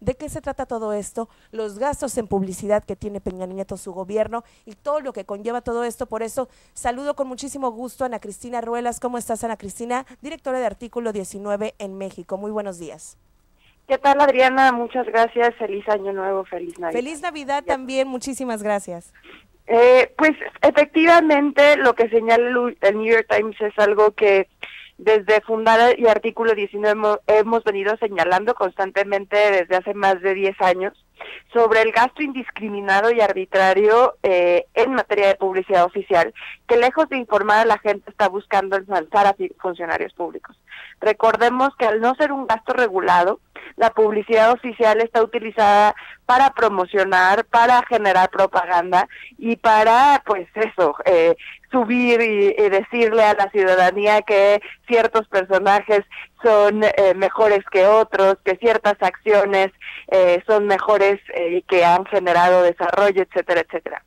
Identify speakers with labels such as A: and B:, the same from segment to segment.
A: ¿De qué se trata todo esto? Los gastos en publicidad que tiene Peña Nieto, su gobierno, y todo lo que conlleva todo esto. Por eso saludo con muchísimo gusto a Ana Cristina Ruelas. ¿Cómo estás, Ana Cristina? Directora de Artículo 19 en México. Muy buenos días.
B: ¿Qué tal, Adriana? Muchas gracias. Feliz Año Nuevo, feliz Navidad.
A: Feliz Navidad también, muchísimas gracias.
B: Pues efectivamente lo que señala el New York Times es algo que desde fundar y Artículo 19 hemos venido señalando constantemente desde hace más de 10 años sobre el gasto indiscriminado y arbitrario en materia de publicidad oficial, que lejos de informar a la gente está buscando ensalzar a funcionarios públicos. Recordemos que al no ser un gasto regulado, la publicidad oficial está utilizada para promocionar, para generar propaganda y para, pues eso, subir y decirle a la ciudadanía que ciertos personajes son mejores que otros, que ciertas acciones son mejores y que han generado desarrollo, etcétera, etcétera.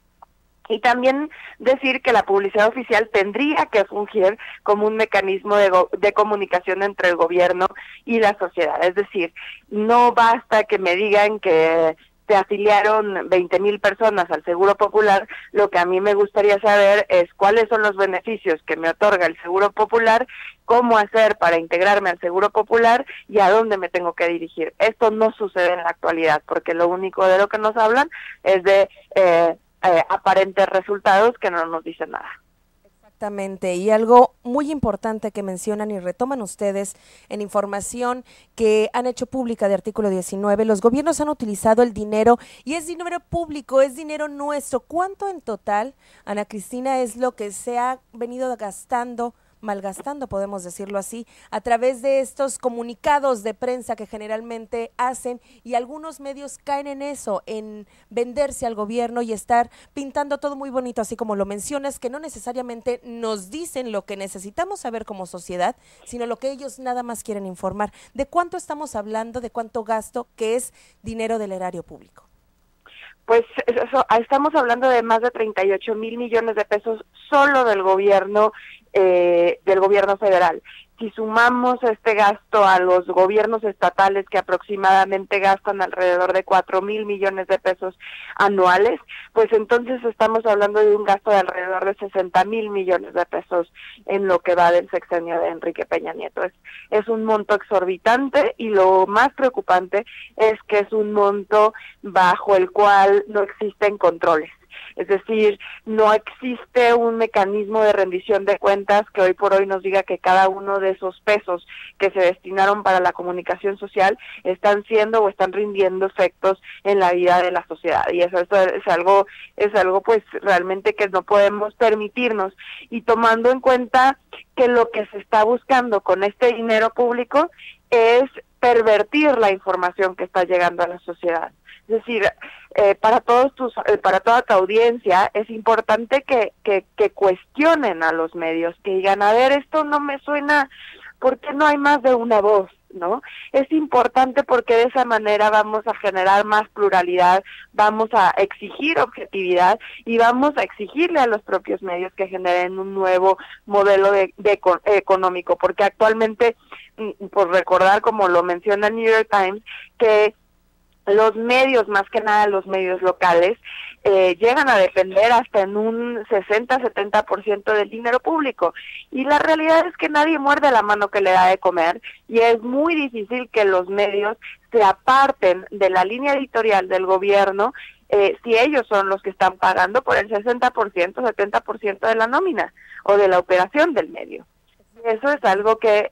B: Y también decir que la publicidad oficial tendría que fungir como un mecanismo de comunicación entre el gobierno y la sociedad. Es decir, no basta que me digan que se afiliaron 20,000 personas al Seguro Popular. Lo que a mí me gustaría saber es cuáles son los beneficios que me otorga el Seguro Popular, cómo hacer para integrarme al Seguro Popular y a dónde me tengo que dirigir. Esto no sucede en la actualidad, porque lo único de lo que nos hablan es de aparentes resultados que no nos dicen nada.
A: Exactamente, y algo muy importante que mencionan y retoman ustedes en información que han hecho pública de Artículo 19, los gobiernos han utilizado el dinero y es dinero público, es dinero nuestro. ¿Cuánto en total, Ana Cristina, es lo que se ha venido gastando, malgastando, podemos decirlo así, a través de estos comunicados de prensa que generalmente hacen, y algunos medios caen en eso, en venderse al gobierno y estar pintando todo muy bonito, así como lo mencionas, que no necesariamente nos dicen lo que necesitamos saber como sociedad, sino lo que ellos nada más quieren informar? ¿De cuánto estamos hablando, de cuánto gasto que es dinero del erario público?
B: Pues estamos hablando de más de 38,000 millones de pesos solo del gobierno federal. Si sumamos este gasto a los gobiernos estatales, que aproximadamente gastan alrededor de 4,000 millones de pesos anuales, pues entonces estamos hablando de un gasto de alrededor de 60,000 millones de pesos en lo que va del sexenio de Enrique Peña Nieto. Es un monto exorbitante, y lo más preocupante es que es un monto bajo el cual no existen controles. Es decir, no existe un mecanismo de rendición de cuentas que hoy por hoy nos diga que cada uno de esos pesos que se destinaron para la comunicación social están siendo o están rindiendo efectos en la vida de la sociedad. Y eso es algo pues realmente que no podemos permitirnos. Y tomando en cuenta que lo que se está buscando con este dinero público es pervertir la información que está llegando a la sociedad. Es decir, para toda tu audiencia es importante que cuestionen a los medios, que digan, a ver, esto no me suena, ¿por qué no hay más de una voz?, ¿no? Es importante porque de esa manera vamos a generar más pluralidad, vamos a exigir objetividad y vamos a exigirle a los propios medios que generen un nuevo modelo económico, porque actualmente, por recordar, como lo menciona el New York Times, que los medios, más que nada los medios locales, llegan a depender hasta en un 60-70% del dinero público. Y la realidad es que nadie muerde la mano que le da de comer, y es muy difícil que los medios se aparten de la línea editorial del gobierno si ellos son los que están pagando por el 60%, 70% de la nómina o de la operación del medio. Eso es algo que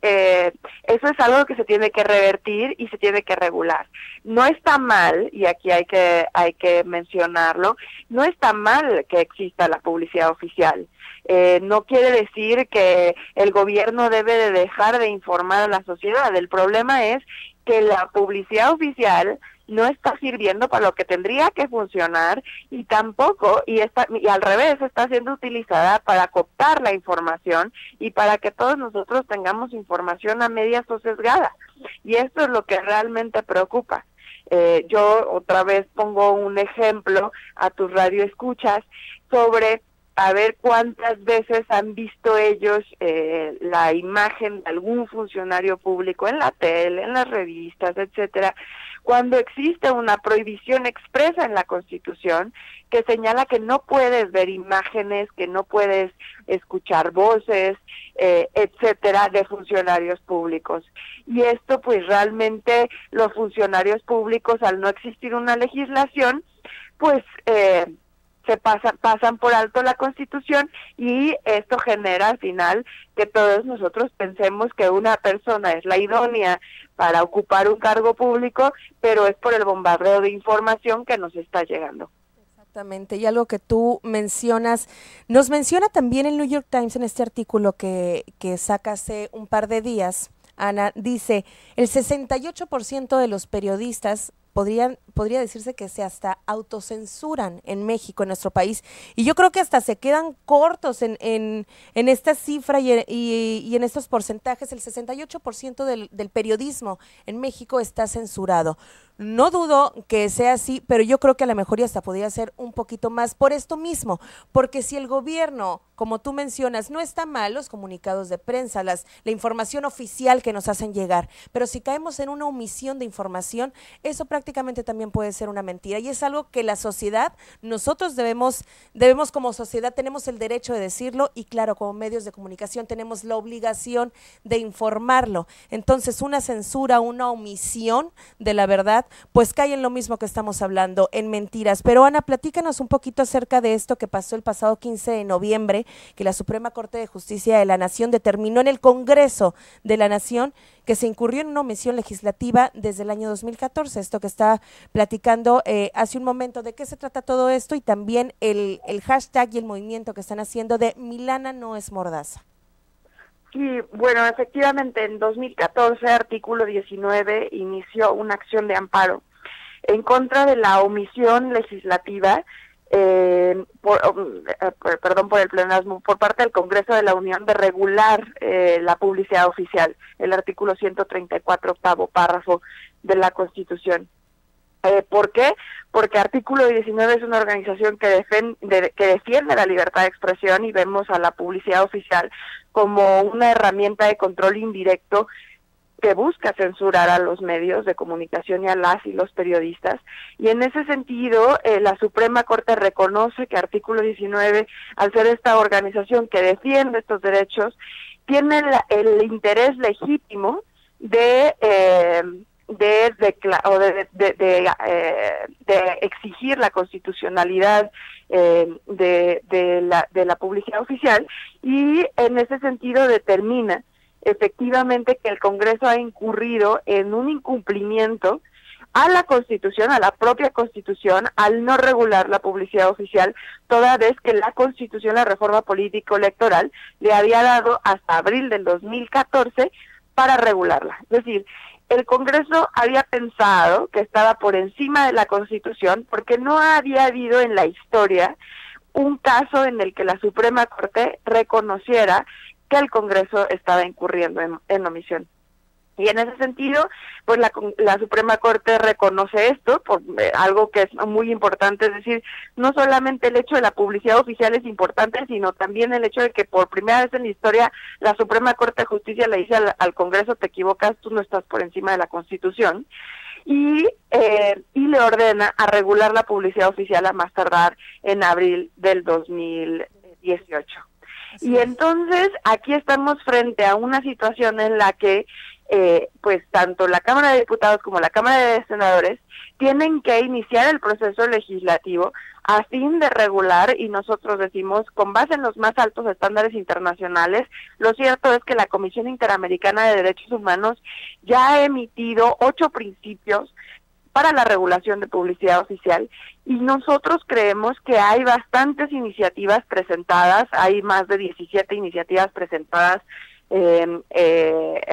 B: se tiene que revertir y se tiene que regular. No está mal, y aquí hay que mencionarlo, no está mal que exista la publicidad oficial. No quiere decir que el gobierno debe de dejar de informar a la sociedad. El problema es que la publicidad oficial no está sirviendo para lo que tendría que funcionar, y tampoco, y al revés, está siendo utilizada para cooptar la información y para que todos nosotros tengamos información a medias o sesgada. Y esto es lo que realmente preocupa. Yo otra vez pongo un ejemplo a tus radioescuchas sobre a ver cuántas veces han visto ellos la imagen de algún funcionario público en la tele, en las revistas, etcétera, cuando existe una prohibición expresa en la Constitución que señala que no puedes ver imágenes, que no puedes escuchar voces, etcétera, de funcionarios públicos. Y esto pues realmente los funcionarios públicos, al no existir una legislación, pues se pasan por alto la Constitución, y esto genera al final que todos nosotros pensemos que una persona es la idónea para ocupar un cargo público, pero es por el bombardeo de información que nos está llegando.
A: Exactamente, y algo que tú mencionas, nos menciona también el New York Times en este artículo que saca hace un par de días, Ana, dice, el 68% de los periodistas podría decirse que se hasta autocensuran en México, en nuestro país, y yo creo que hasta se quedan cortos en esta cifra y en estos porcentajes. El 68% del periodismo en México está censurado. No dudo que sea así, pero yo creo que a lo mejor ya hasta podría ser un poquito más por esto mismo, porque si el gobierno, como tú mencionas, no está mal los comunicados de prensa, la información oficial que nos hacen llegar, pero si caemos en una omisión de información, eso prácticamente también puede ser una mentira, y es algo que la sociedad, nosotros debemos como sociedad, tenemos el derecho de decirlo, y claro, como medios de comunicación tenemos la obligación de informarlo. Entonces, una censura, una omisión de la verdad, pues cae en lo mismo que estamos hablando, en mentiras. Pero Ana, platícanos un poquito acerca de esto que pasó el pasado 15 de noviembre, que la Suprema Corte de Justicia de la Nación determinó en el Congreso de la Nación que se incurrió en una omisión legislativa desde el año 2014, esto que está platicando hace un momento. ¿De qué se trata todo esto? Y también el hashtag y el movimiento que están haciendo de Milana no es Mordaza.
B: Sí, bueno, efectivamente, en 2014, artículo 19, inició una acción de amparo en contra de la omisión legislativa, por el pleonasmo, por parte del Congreso de la Unión de regular la publicidad oficial, el artículo 134, octavo párrafo de la Constitución. ¿Por qué? Porque Artículo 19 es una organización que defiende la libertad de expresión, y vemos a la publicidad oficial como una herramienta de control indirecto que busca censurar a los medios de comunicación y a las y los periodistas. Y en ese sentido, la Suprema Corte reconoce que Artículo 19, al ser esta organización que defiende estos derechos, tiene el interés legítimo de exigir la constitucionalidad de la publicidad oficial, y en ese sentido determina efectivamente que el Congreso ha incurrido en un incumplimiento a la Constitución, a la propia Constitución, al no regular la publicidad oficial, toda vez que la Constitución, la reforma político-electoral, le había dado hasta abril del 2014 para regularla. Es decir, el Congreso había pensado que estaba por encima de la Constitución porque no había habido en la historia un caso en el que la Suprema Corte reconociera que el Congreso estaba incurriendo en omisión. Y en ese sentido, pues la Suprema Corte reconoce esto, por algo que es muy importante, es decir, no solamente el hecho de la publicidad oficial es importante, sino también el hecho de que por primera vez en la historia la Suprema Corte de Justicia le dice al Congreso: te equivocas, tú no estás por encima de la Constitución, y le ordena a regular la publicidad oficial a más tardar en abril del 2018. Y entonces aquí estamos frente a una situación en la que pues tanto la Cámara de Diputados como la Cámara de Senadores tienen que iniciar el proceso legislativo a fin de regular, y nosotros decimos, con base en los más altos estándares internacionales. Lo cierto es que la Comisión Interamericana de Derechos Humanos ya ha emitido 8 principios para la regulación de publicidad oficial, y nosotros creemos que hay bastantes iniciativas presentadas, hay más de 17 iniciativas presentadas en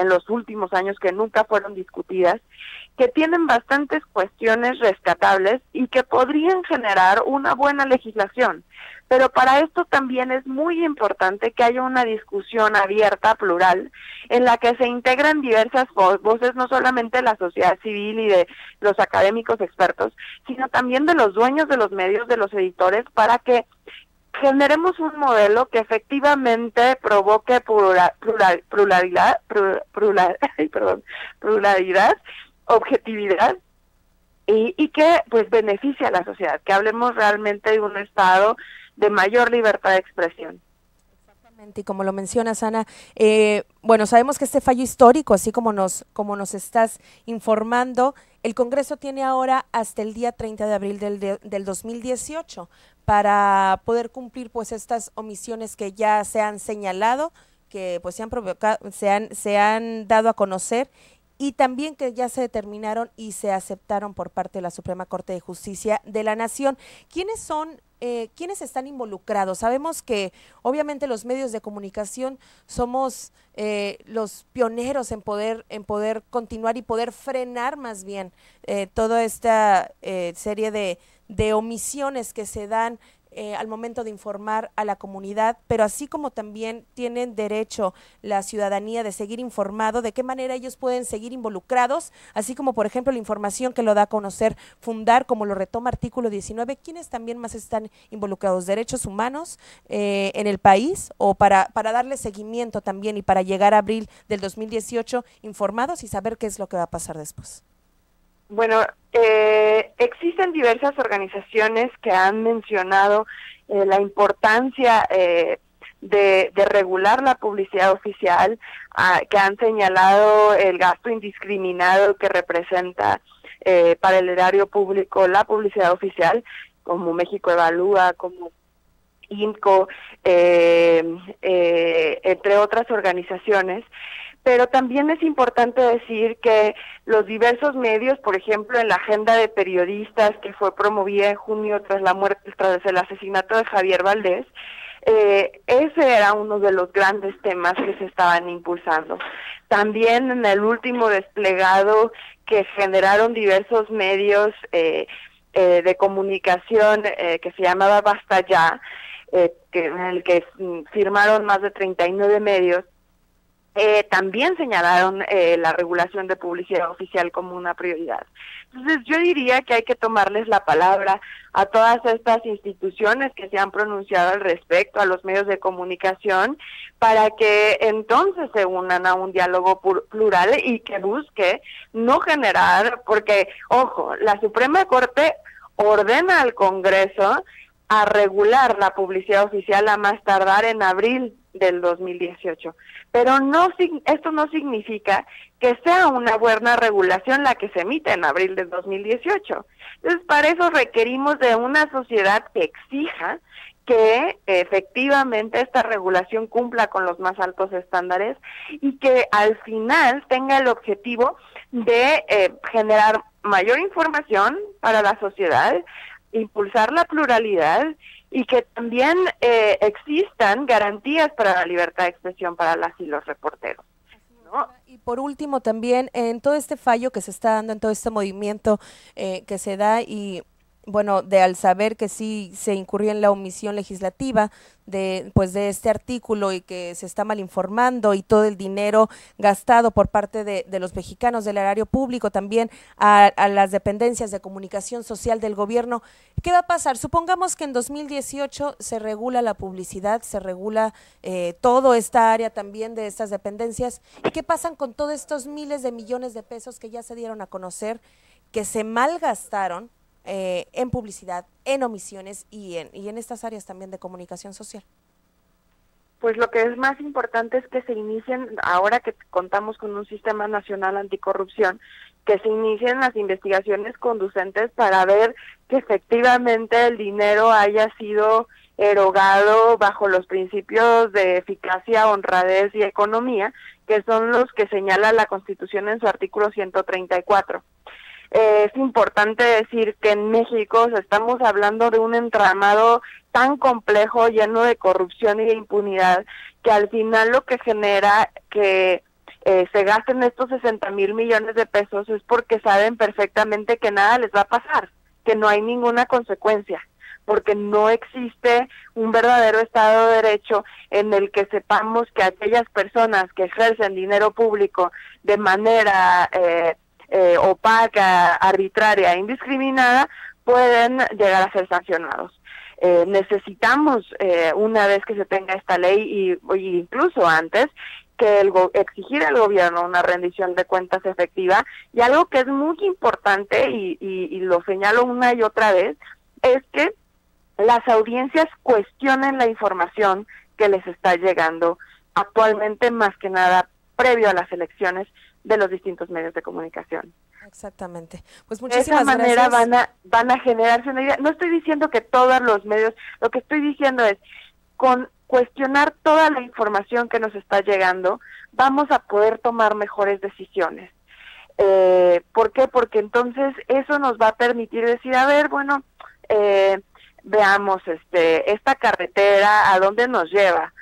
B: los últimos años que nunca fueron discutidas, que tienen bastantes cuestiones rescatables y que podrían generar una buena legislación. Pero para esto también es muy importante que haya una discusión abierta, plural, en la que se integran diversas voces, no solamente de la sociedad civil y de los académicos expertos, sino también de los dueños de los medios, de los editores, para que generemos un modelo que efectivamente provoque pluralidad, objetividad y que pues beneficia a la sociedad, que hablemos realmente de un estado de mayor libertad de expresión.
A: Y como lo mencionas, Ana, bueno, sabemos que este fallo histórico, así como nos estás informando, el Congreso tiene ahora hasta el día 30 de abril del 2018 para poder cumplir pues estas omisiones que ya se han señalado, que pues se han provocado, se han dado a conocer y también que ya se determinaron y se aceptaron por parte de la Suprema Corte de Justicia de la Nación. ¿Quiénes son ¿quiénes están involucrados? Sabemos que obviamente los medios de comunicación somos los pioneros en poder continuar y poder frenar más bien toda esta serie de omisiones que se dan al momento de informar a la comunidad, pero así como también tienen derecho la ciudadanía de seguir informado, de qué manera ellos pueden seguir involucrados, así como por ejemplo la información que lo da a conocer Fundar, como lo retoma artículo 19, ¿quiénes también más están involucrados? ¿Derechos humanos en el país o para darle seguimiento también y para llegar a abril del 2018 informados y saber qué es lo que va a pasar después?
B: Bueno, existen diversas organizaciones que han mencionado la importancia de regular la publicidad oficial, que han señalado el gasto indiscriminado que representa para el erario público la publicidad oficial, como México Evalúa, como INCO, entre otras organizaciones. Pero también es importante decir que los diversos medios, por ejemplo, en la agenda de periodistas que fue promovida en junio tras el asesinato de Javier Valdés, ese era uno de los grandes temas que se estaban impulsando. También en el último desplegado que generaron diversos medios de comunicación que se llamaba Basta Ya, en el que firmaron más de 39 medios, también señalaron la regulación de publicidad oficial como una prioridad. Entonces yo diría que hay que tomarles la palabra a todas estas instituciones que se han pronunciado al respecto, a los medios de comunicación, para que entonces se unan a un diálogo plural y que busque no generar, porque, ojo, la Suprema Corte ordena al Congreso a regular la publicidad oficial a más tardar en abril del 2018. Pero esto no significa que sea una buena regulación la que se emite en abril del 2018. Entonces, para eso requerimos de una sociedad que exija que efectivamente esta regulación cumpla con los más altos estándares y que al final tenga el objetivo de generar mayor información para la sociedad, impulsar la pluralidad y que también existan garantías para la libertad de expresión para las y los reporteros, ¿no?
A: Y por último también en todo este fallo que se está dando, en todo este movimiento que se da y bueno, al saber que sí se incurrió en la omisión legislativa de este artículo y que se está mal informando y todo el dinero gastado por parte de los mexicanos del erario público también a las dependencias de comunicación social del gobierno, ¿qué va a pasar? Supongamos que en 2018 se regula la publicidad, se regula toda esta área también de estas dependencias, ¿y qué pasan con todos estos miles de millones de pesos que ya se dieron a conocer, que se malgastaron en publicidad, en omisiones y en estas áreas también de comunicación social?
B: Pues lo que es más importante es que se inicien, ahora que contamos con un sistema nacional anticorrupción, que se inicien las investigaciones conducentes para ver que efectivamente el dinero haya sido erogado bajo los principios de eficacia, honradez y economía, que son los que señala la Constitución en su artículo 134. Es importante decir que en México estamos hablando de un entramado tan complejo, lleno de corrupción y de impunidad, que al final lo que genera que se gasten estos 60,000 millones de pesos es porque saben perfectamente que nada les va a pasar, que no hay ninguna consecuencia, porque no existe un verdadero Estado de Derecho en el que sepamos que aquellas personas que ejercen dinero público de manera opaca, arbitraria e indiscriminada pueden llegar a ser sancionados. Necesitamos, una vez que se tenga esta ley y incluso antes, que exigir al gobierno una rendición de cuentas efectiva, y algo que es muy importante y lo señalo una y otra vez, es que las audiencias cuestionen la información que les está llegando actualmente, más que nada previo a las elecciones, de los distintos medios de comunicación.
A: Exactamente. Pues muchísimas
B: gracias. De esa manera van a generarse una idea. No estoy diciendo que todos los medios, lo que estoy diciendo es, con cuestionar toda la información que nos está llegando, vamos a poder tomar mejores decisiones. ¿Por qué? Porque entonces eso nos va a permitir decir, a ver, bueno, veamos esta carretera, ¿a dónde nos lleva?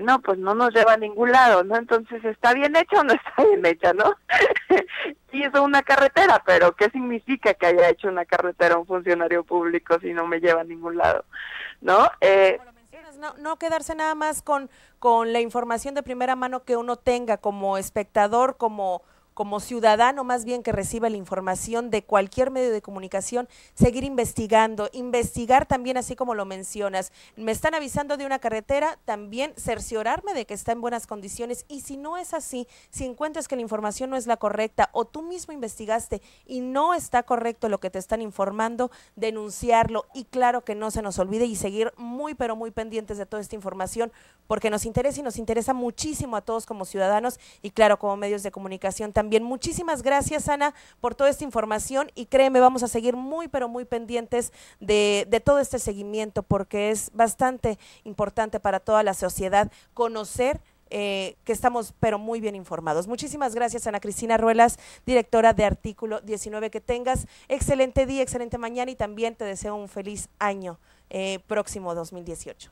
B: No, pues no nos lleva a ningún lado, ¿no? Entonces, ¿está bien hecha o no está bien hecha, no? Sí, es una carretera, pero ¿qué significa que haya hecho una carretera un funcionario público si no me lleva a ningún lado, no?
A: No quedarse nada más con la información de primera mano que uno tenga como espectador, como ciudadano más bien, que reciba la información de cualquier medio de comunicación, seguir investigando, investigar también, así como lo mencionas. Me están avisando de una carretera, también cerciorarme de que está en buenas condiciones, y si no es así, si encuentras que la información no es la correcta o tú mismo investigaste y no está correcto lo que te están informando, denunciarlo, y claro que no se nos olvide y seguir muy pero muy pendientes de toda esta información, porque nos interesa y nos interesa muchísimo a todos como ciudadanos y claro, como medios de comunicación también. Muchísimas gracias, Ana, por toda esta información, y créeme, vamos a seguir muy pero muy pendientes de todo este seguimiento, porque es bastante importante para toda la sociedad conocer que estamos pero muy bien informados. Muchísimas gracias, Ana Cristina Ruelas, directora de Artículo 19. Que tengas excelente día, excelente mañana, y también te deseo un feliz año próximo 2018.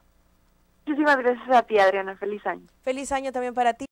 B: Muchísimas gracias a ti, Adriana. Feliz año.
A: Feliz año también para ti.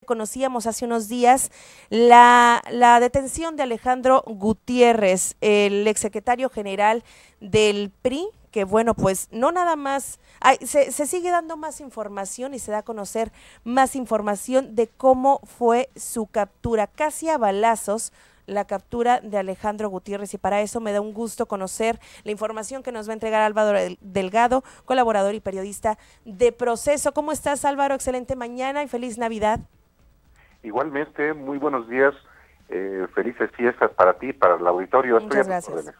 A: Conocíamos hace unos días la detención de Alejandro Gutiérrez, el exsecretario general del PRI, que bueno, pues no nada más, se sigue dando más información y se da a conocer más información de cómo fue su captura, casi a balazos, la captura de Alejandro Gutiérrez, y para eso me da un gusto conocer la información que nos va a entregar Álvaro Delgado, colaborador y periodista de Proceso. ¿Cómo estás, Álvaro? Excelente mañana y feliz Navidad.
C: Igualmente, muy buenos días, felices fiestas para ti, para el auditorio.
A: Muchas gracias.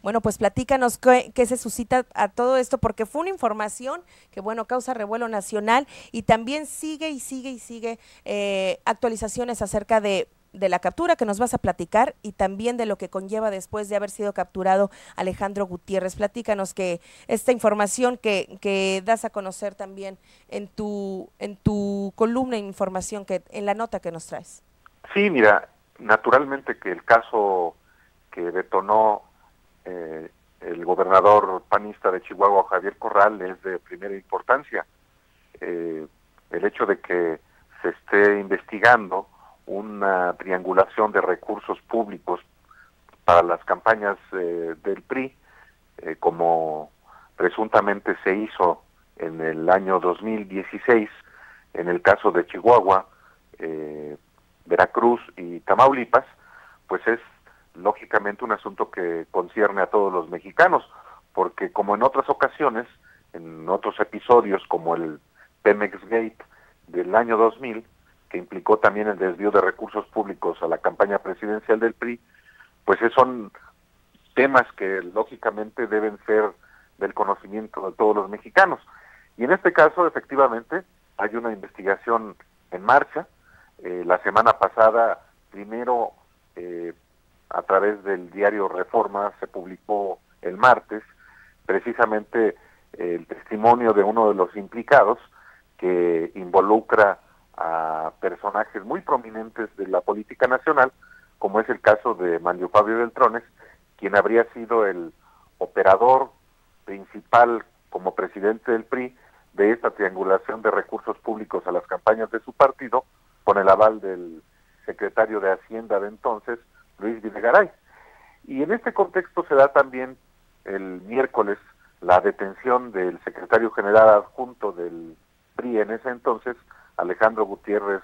A: Bueno, pues platícanos qué se suscita a todo esto, porque fue una información que, bueno, causa revuelo nacional, y también sigue actualizaciones acerca de la captura que nos vas a platicar, y también de lo que conlleva después de haber sido capturado Alejandro Gutiérrez. Platícanos que esta información que das a conocer también en tu columna de información, en la nota que nos traes.
C: Sí, mira, naturalmente que el caso que detonó el gobernador panista de Chihuahua, Javier Corral, es de primera importancia. El hecho de que se esté investigando una triangulación de recursos públicos para las campañas del PRI, como presuntamente se hizo en el año 2016, en el caso de Chihuahua, Veracruz y Tamaulipas, pues es lógicamente un asunto que concierne a todos los mexicanos, porque como en otras ocasiones, en otros episodios como el Pemex Gate del año 2000, que implicó también el desvío de recursos públicos a la campaña presidencial del PRI, pues son temas que lógicamente deben ser del conocimiento de todos los mexicanos. Y en este caso, efectivamente, hay una investigación en marcha. La semana pasada, primero, a través del diario Reforma, se publicó el martes, precisamente el testimonio de uno de los implicados, que involucra a personajes muy prominentes de la política nacional, como es el caso de Manlio Fabio Beltrones, quien habría sido el operador principal como presidente del PRI de esta triangulación de recursos públicos a las campañas de su partido, con el aval del secretario de Hacienda de entonces, Luis Videgaray. Y en este contexto se da también el miércoles la detención del secretario general adjunto del PRI en ese entonces, Alejandro Gutiérrez,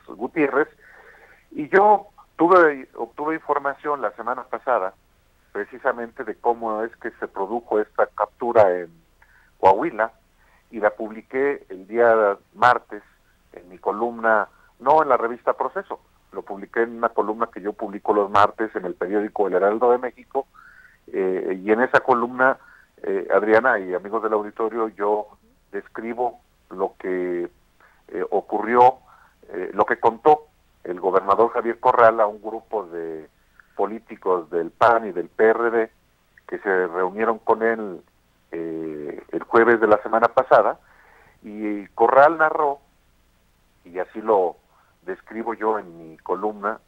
C: y yo obtuve información la semana pasada precisamente de cómo es que se produjo esta captura en Coahuila, y la publiqué el día martes en mi columna, no en la revista Proceso, lo publiqué en una columna que yo publico los martes en el periódico El Heraldo de México, y en esa columna, Adriana y amigos del auditorio, yo describo lo que ocurrió, lo que contó el gobernador Javier Corral a un grupo de políticos del PAN y del PRD que se reunieron con él el jueves de la semana pasada, y Corral narró, y así lo describo yo en mi columna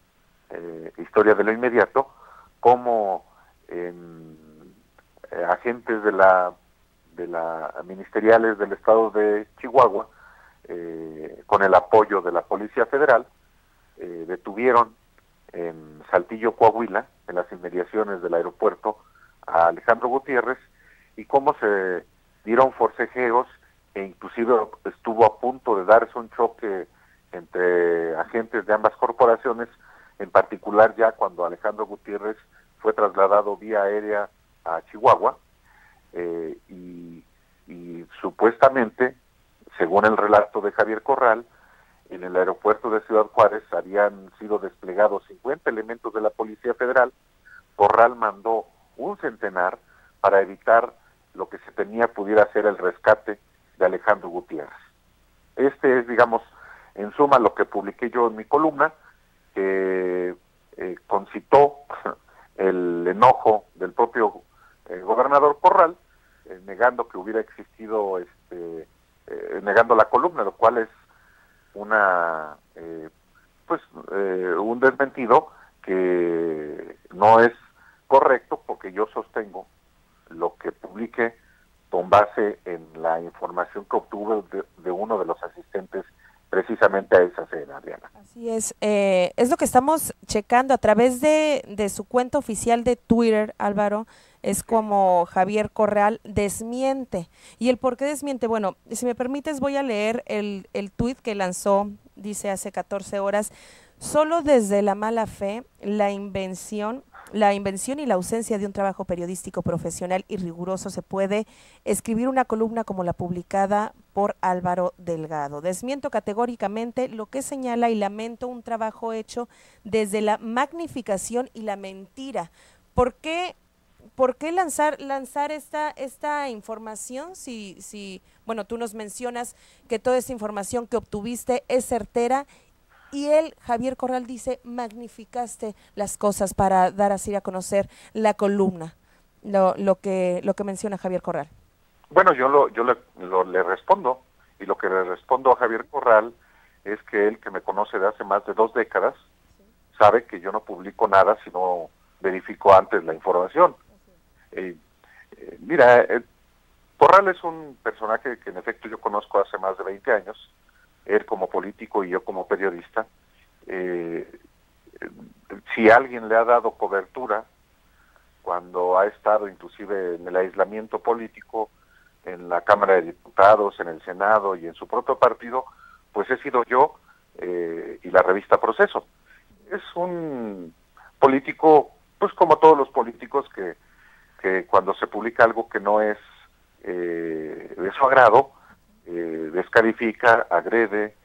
C: Historia de lo Inmediato, cómo agentes de la ministeriales del estado de Chihuahua, con el apoyo de la Policía Federal, detuvieron en Saltillo, Coahuila, en las inmediaciones del aeropuerto, a Alejandro Gutiérrez, y cómo se dieron forcejeos, e inclusive estuvo a punto de darse un choque entre agentes de ambas corporaciones, en particular ya cuando Alejandro Gutiérrez fue trasladado vía aérea a Chihuahua, y supuestamente, según el relato de Javier Corral, en el aeropuerto de Ciudad Juárez habían sido desplegados 50 elementos de la Policía Federal. Corral mandó un centenar para evitar lo que se temía pudiera ser el rescate de Alejandro Gutiérrez. Este es, digamos, en suma lo que publiqué yo en mi columna, que concitó el enojo del propio gobernador Corral, negando que hubiera existido, negando la columna, lo cual es un desmentido que no es correcto, porque yo sostengo lo que publiqué con base en la información que obtuve de uno de los asistentes precisamente a esa cena, Adriana.
A: Así es lo que estamos checando a través de su cuenta oficial de Twitter, Álvaro. Es como Javier Corral desmiente. ¿Y el por qué desmiente? Bueno, si me permites voy a leer el tuit que lanzó, dice hace 14 horas. Solo desde la mala fe, la invención y la ausencia de un trabajo periodístico profesional y riguroso se puede escribir una columna como la publicada por Álvaro Delgado. Desmiento categóricamente lo que señala y lamento un trabajo hecho desde la magnificación y la mentira. ¿Por qué lanzar esta información si bueno, tú nos mencionas que toda esta información que obtuviste es certera? Y él, Javier Corral, dice, magnificaste las cosas para dar así a conocer la columna, lo que menciona Javier Corral.
C: Bueno, yo le respondo, y lo que le respondo a Javier Corral es que él, que me conoce de hace más de 2 décadas, sabe que yo no publico nada si no verifico antes la información. Corral es un personaje que en efecto yo conozco hace más de 20 años, él como político y yo como periodista. Si alguien le ha dado cobertura cuando ha estado inclusive en el aislamiento político, en la Cámara de Diputados, en el Senado y en su propio partido, pues he sido yo y la revista Proceso. Es un político, pues como todos los políticos, que cuando se publica algo que no es de su agrado, descalifica, agrede,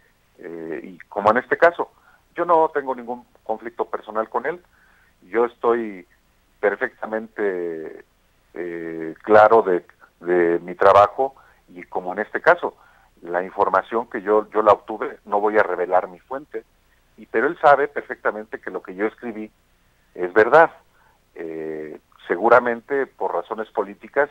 C: y como en este caso, yo no tengo ningún conflicto personal con él, yo estoy perfectamente claro de mi trabajo, y como en este caso, la información que yo la obtuve, no voy a revelar mi fuente, pero él sabe perfectamente que lo que yo escribí es verdad. Seguramente por razones políticas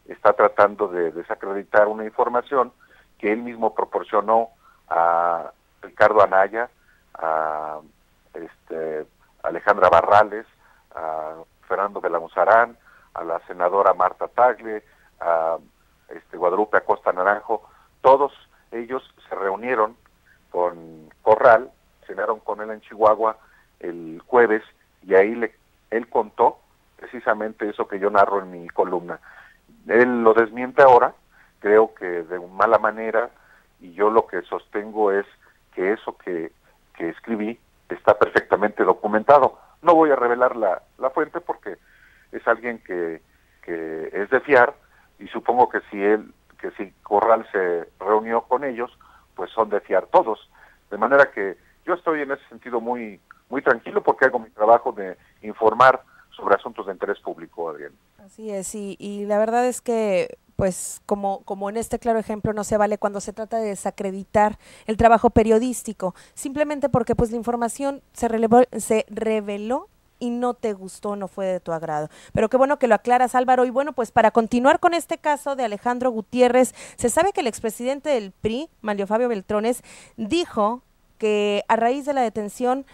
C: está tratando de desacreditar una información que él mismo proporcionó a Ricardo Anaya, a Alejandra Barrales, a Fernando Belamuzarán, a la senadora Marta Tagle, a Guadalupe Acosta Naranjo. Todos ellos se reunieron con Corral, cenaron con él en Chihuahua el jueves, y ahí él contó precisamente eso que yo narro en mi columna. Él lo desmiente ahora, creo que de mala manera, y yo lo que sostengo es que eso que escribí está perfectamente documentado. No voy a revelar la fuente porque es alguien que es de fiar, y supongo que si Corral se reunió con ellos, pues son de fiar todos. De manera que yo estoy en ese sentido muy tranquilo, porque hago mi trabajo de informar sobre asuntos de interés público, Adrián.
A: Así es, y la verdad es que, pues, como en este claro ejemplo, no se vale cuando se trata de desacreditar el trabajo periodístico, simplemente porque pues la información se reveló y no te gustó, no fue de tu agrado. Pero qué bueno que lo aclaras, Álvaro. Y bueno, pues para continuar con este caso de Alejandro Gutiérrez, se sabe que el expresidente del PRI, Manlio Fabio Beltrones, dijo que a raíz de la detención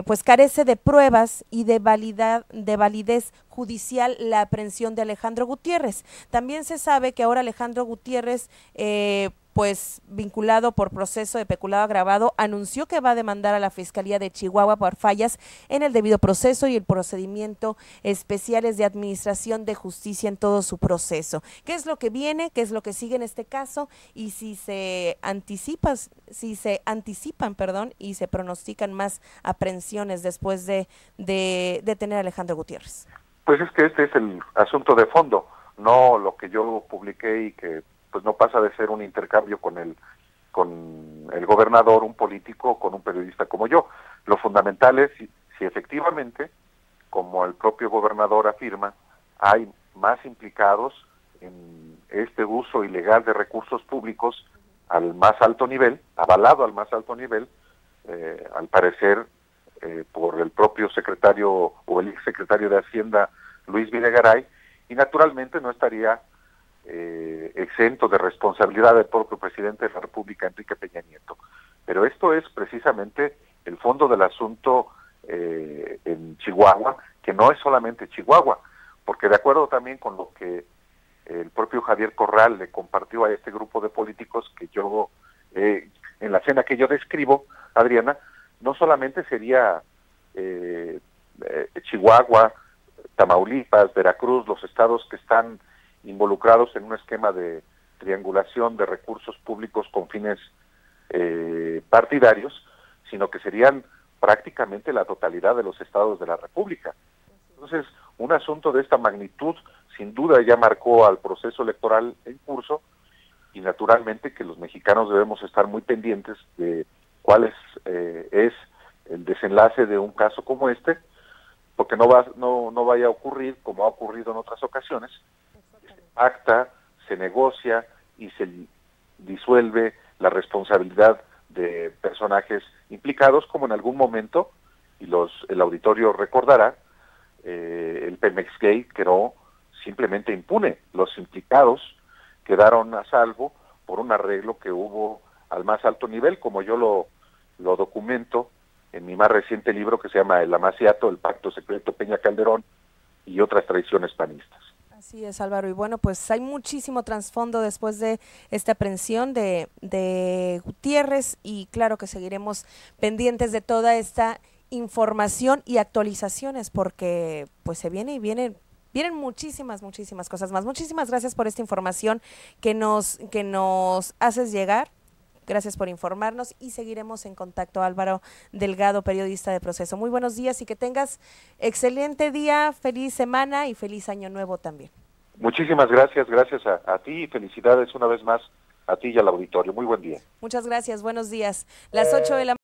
A: pues carece de pruebas y de validez judicial la aprehensión de Alejandro Gutiérrez. También se sabe que ahora Alejandro Gutiérrez, pues vinculado por proceso de peculado agravado, anunció que va a demandar a la Fiscalía de Chihuahua por fallas en el debido proceso y el procedimiento especiales de administración de justicia en todo su proceso. ¿Qué es lo que viene? ¿Qué es lo que sigue en este caso? Y si se anticipan, y se pronostican más aprehensiones después de detener a Alejandro Gutiérrez.
C: Pues es que este es el asunto de fondo, no lo que yo publiqué, y que pues no pasa de ser un intercambio con el gobernador, un político, con un periodista como yo. Lo fundamental es si efectivamente, como el propio gobernador afirma, hay más implicados en este uso ilegal de recursos públicos al más alto nivel, avalado al más alto nivel, al parecer por el propio secretario o el exsecretario de Hacienda, Luis Videgaray, y naturalmente no estaría exento de responsabilidad del propio presidente de la República, Enrique Peña Nieto. Pero esto es precisamente el fondo del asunto en Chihuahua, que no es solamente Chihuahua, porque de acuerdo también con lo que el propio Javier Corral le compartió a este grupo de políticos que yo, en la escena que yo describo, Adriana, no solamente sería Chihuahua, Tamaulipas, Veracruz, los estados que están involucrados en un esquema de triangulación de recursos públicos con fines partidarios, sino que serían prácticamente la totalidad de los estados de la República. Entonces, un asunto de esta magnitud sin duda ya marcó al proceso electoral en curso, y naturalmente que los mexicanos debemos estar muy pendientes de cuál es el desenlace de un caso como este, porque no vaya a ocurrir como ha ocurrido en otras ocasiones. Acta, se negocia y se disuelve la responsabilidad de personajes implicados, como en algún momento, y el auditorio recordará, el Pemex Gate quedó simplemente impune. Los implicados quedaron a salvo por un arreglo que hubo al más alto nivel, como yo lo documento en mi más reciente libro, que se llama El Amaciato, el pacto secreto Peña Calderón y otras traiciones panistas.
A: Así es, Álvaro, y bueno, pues hay muchísimo trasfondo después de esta aprehensión de Gutiérrez, y claro que seguiremos pendientes de toda esta información y actualizaciones, porque pues se viene Vienen muchísimas cosas más. Muchísimas gracias por esta información que nos haces llegar. Gracias por informarnos y seguiremos en contacto. Álvaro Delgado, periodista de Proceso. Muy buenos días y que tengas excelente día, feliz semana y feliz año nuevo también.
C: Muchísimas gracias, gracias a ti y felicidades una vez más a ti y al auditorio. Muy buen día.
A: Muchas gracias, buenos días. Las 8 de la